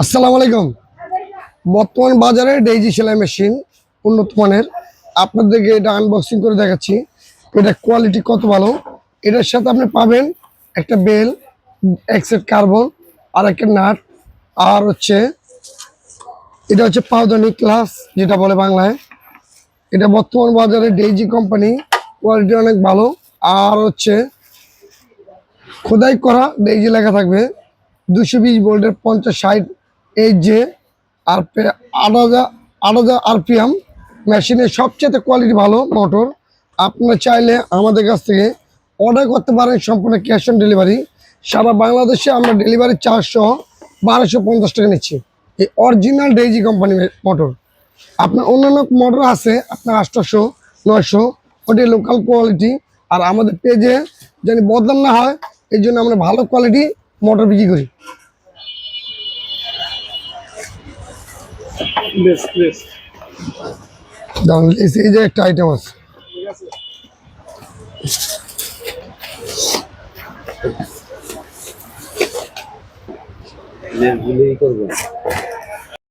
আসসালামু আলাইকুম। বর্তমান বাজারে ডেইজি সেলাই মেশিন উন্নত মানের, আপনাদেরকে এটা আনবক্সিং করে দেখাচ্ছি। এটা কোয়ালিটি কত ভালো। এটার সাথে আপনি পাবেন একটা বেল, এক সেট কার্বন, আর একটা নাট, আর এটা হচ্ছে পাউদানি ক্লাস যেটা বলে বাংলায়। এটা বর্তমান বাজারে ডেইজি কোম্পানি, কোয়ালিটি অনেক ভালো। আর খোদাই করা ডেইজি লেখা থাকবে, 220 ভোল্টের 50-60 এইচ আর 8,000 আরপিএম। মেশিনের সবচেয়ে কোয়ালিটি ভালো মোটর। আপনারা চাইলে আমাদের কাছ থেকে অর্ডার করতে পারেন, সম্পূর্ণ ক্যাশ অন ডেলিভারি। সারা বাংলাদেশে আমরা ডেলিভারি চার্জ সহ 1250 টাকা নিচ্ছি। এই অরিজিনাল ডেইজি কোম্পানি মোটর। আপনার অন্যান্য মোটর আছে আপনার 800-900, ওটি লোকাল কোয়ালিটি। আর আমাদের পেজে জানি বদলাম না হয়, এই জন্য আমরা ভালো কোয়ালিটি মোটর বিক্রি করি। এই যে একটা আইটেম আছে।